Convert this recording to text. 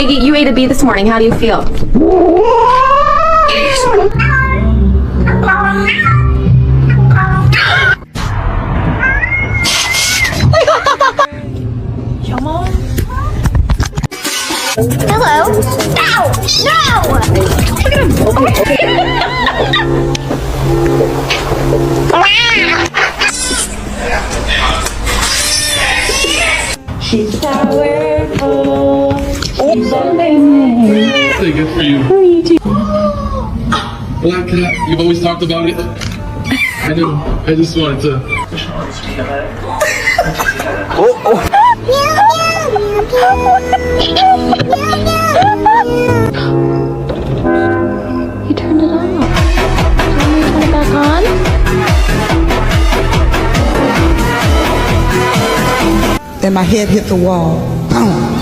You ate a bee this morning. How do you feel? Hello? No! She's powerful. She's amazing. Hey, good for you. How are you doing? Black cat, you've always talked about it. I know. I just wanted to. You turned it off. Do you want me to turn it back on? Then my head hit the wall. Boom.